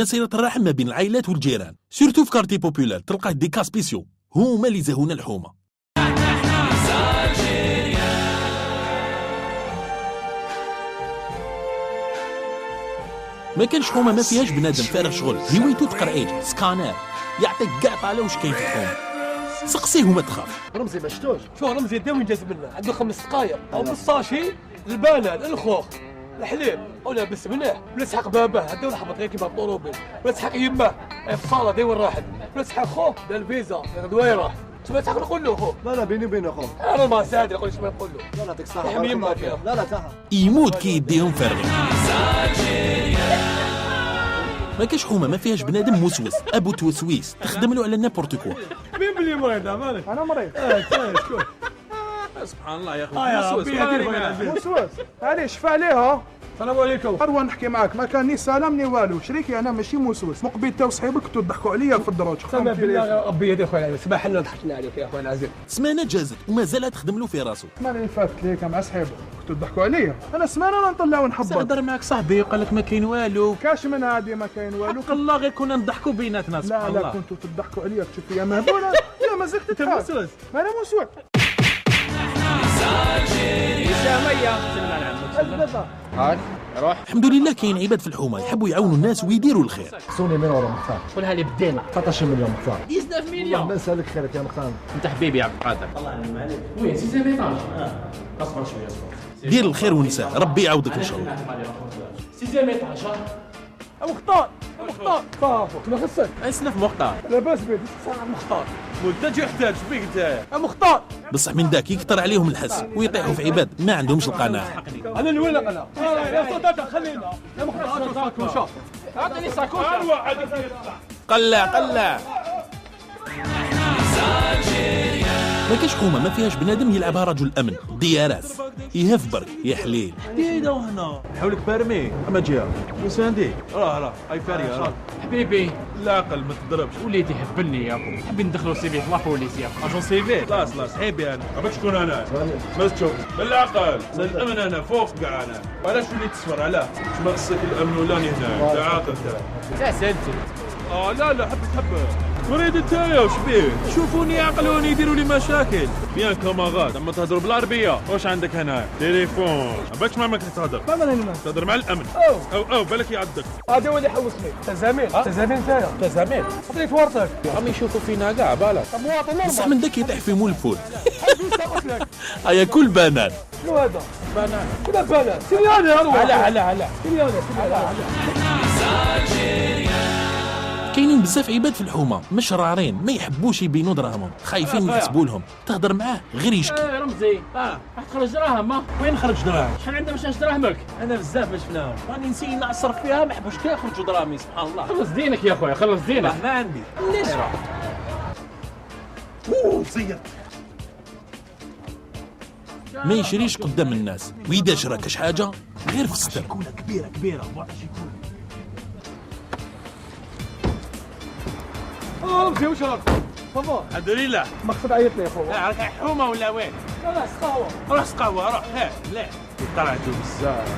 صلة الرحم ما بين العائلات والجيران، سورتو في كارتي بوبولار تلقاه دي كا سبيسيو هما اللي زهونا الحومه. ما كانش حومه ما فيهاش بنادم فارغ شغل، هوايته تقرعيج سكانر يعطيك كاع طالع واش كاين في الحومه. سقسيه وما تخاف. رمزي ما شفتوش؟ شو رمزي دا وين جاز منا؟ عنده 5 دقايق او بالصاشي البنان الخوخ الحليب ولا بس منيح ولا سحق باباه هدا ولا حبط غير كيما الطوموبيل ولا سحق يماه في الصاله داير وين راحت ولا سحق خوه دا الفيزا غدوير راح شنو تحق نقول له خوه؟ لا بيني وبينه خوه انا ما سادي نقول شنو نقول له. لا يعطيك الصحة يحمي يمك يا لا تعال يموت كي يديهم فارغين. ما كاش حومه ما فيهاش بنادم موسوس ابو توسويس تخدم له على نابورت كوا. مين بلي مريض مالك؟ انا مريض شكون؟ سبحان الله يا اخي موسوس هذه شفى عليها. السلام عليكم. اروح نحكي معاك ما كان ني سالمني والو شريكي انا ماشي موسوس مقبل تا وصحيبك كنتو تضحكوا عليا في الدروج. سامح بالله ربي يدي خويا سمح لنا ضحكنا عليك يا خويا العزيز. سمانه جازت وما زالت تخدم له في راسه. السمانه اللي فاتت ليك مع صحيبك كنتو تضحكوا عليا انا سمانه انا نطلع ونحبط. هضر معك صاحبي وقال لك ما كاين والو. كاش من هادي ما كاين والو. حق الله غير كنا نضحكوا بيناتنا سبحان الله. لا كنتو تضحكوا عليا تشوف فيا مهبوله. لا مازلت تضحك. موسوس. انا موسوس. هاك روح. الحمد لله كاين عباد في الحومه يحبوا يعاونوا الناس ويديروا الخير. صوني من ورا مختار قولها لي بدينا 19 مليون مختار 19 الله مليون. ما يسالك خيرك يا مختار. انت حبيبي يا عبد القادر. الله يعلم عليك. وين سي ميطاج؟ اصبر شويه اصبر. دير الخير ونساه ربي يعوضك ان شاء الله. سي ميطاج. مختار صافو كما خصك اسنف مختار. لاباس بيه صار مختار انت يحتاج بيك انت. مختار بصح من داك يكثر عليهم الحس ويطيحوا في عباد ما عندهمش القناعه. انا اللي وين انا يا صداقه خلينا يا مختار ساكوشه اعطيني ساكوشه قلع ما كاش حومه ما فيهاش بنادم يلعبها رجل امن دياراس يهف برك يا حليل. دينا وهنا حولك بارمي اما جهه وساندي راه اي فاريه راه حبيبي لا اقل ما تضربش. وليدي هبلني يا اخو حابين ندخلوا سي في في لابوليس يا اخو اجون سي في خلاص حبيبي انا عباك شكون انا ما تشوف بالعقل الامن انا فوق كاع انا علاش وليت تصفر علاه ما خصك الامن ولاني هنا انت عاقل انت سالتو لا حب مريد انت وش بيه شوفوني يعقلوني يديروا لي مشاكل بيان كاماغاد اما تهضروا بالعربيه واش عندك هنا تليفون عباك ما تهضر تهضر مع الامن او بالك يعضك هذا هو اللي حوسني تزامين نتايا تزامين عطيت ورطك عم يشوفوا فينا كاع بالك مواطن بصح من داك يطيح في مول الفول. قلت لك هيا كل بنان. شنو هذا بنان كذا بنات سرياني اروح على سرياني كاينين بزاف عباد في الحومه مشرارين ما يحبوش يبينوا دراهمهم خايفين يحسبوا لهم تهضر معاه غير يشكي. رمزي راح تخرج دراهم وين خرج دراهم؟ شحال عندنا باش دراهمك؟ انا بزاف ما شفناهم راني نسي نعصرك فيها ما حبوش كيخرجوا دراهمي سبحان الله. خلص دينك يا خويا خلص دينك ما عندي ليش ما يشريش قدام الناس واذا شرا كاش حاجه غير في الستر. كبيره رمزي واش راك صافا الحمد لله. مقصد عيط لي خويا راك حومه ولا وين؟ لا سقاوه روح سقاوه روح لا طلعتوا بزاف.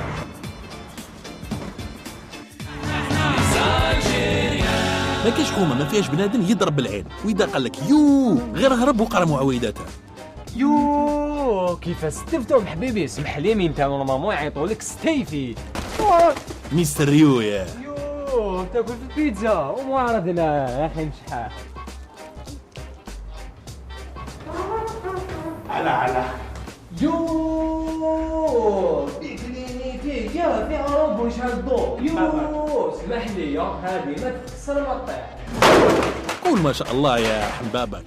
ما كاش حومه ما فيهاش بنادم يضرب بالعين واذا قال لك يو غير هرب وقرا معويداته. يو كيف استفتهم حبيبي اسمح لي مين تاع نورمالمون يعيطوا لك ستيفي. مستر يو يا يو تاكل في البيتزا ومعرضنا يا حين شحال. على يو بيكليني فيك يا في عرب وش هالضوء. يو اسمح لي هذه ما تكسر ما تطيح. قول ما شاء الله يا حبابك.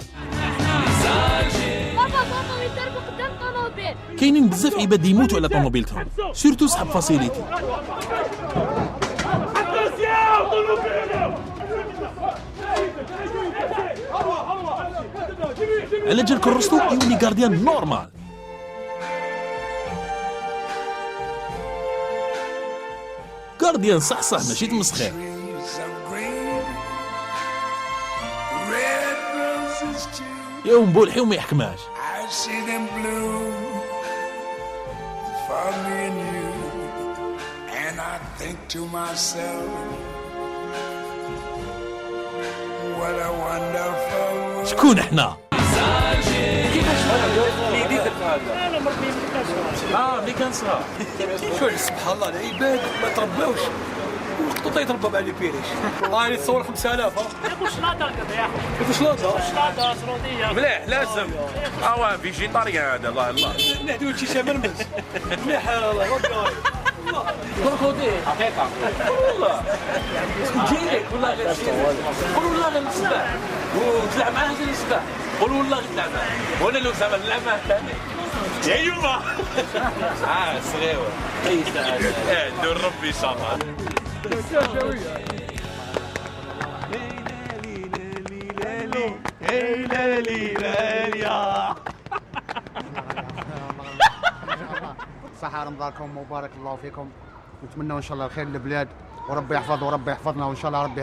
بابا ويضربوا قدام طوموبيل. كاينين بزاف عباد يموتوا على طوموبيلتهم سورتو صحاب فاسيليتي. على جال كرستو يولي غارديان نورمال. غارديان صح ماشي تمسخير. يوم بولحي وما يحكماش. think to myself, شكون احنا؟ ملي كان صغار. شوف سبحان الله العباد ما ترباوش والقطوطه يتربى مع لي بيريش. هاني تصور 5000 ياكل شلاطه يا اخي. كيفاش لاطه؟ شلاطه سعوديه. مليح لازم. فيجيتاريان هذا الله الله. نحدو شي شمرمز. مليح الله كروكوديل حقيقه والله جيك والله غير قول والله غير نسبح وتلعب معاه غير نسبح قول والله غير تلعب معاه وانا لو زعما نلعب معاه ثاني يا يما صغيره اي ساعه دور ربي ان شاء الله صحة رمضانكم مبارك الله فيكم، نتمنى ان شاء الله الخير للبلاد وربي يحفظ وربي يحفظنا وان شاء الله ربي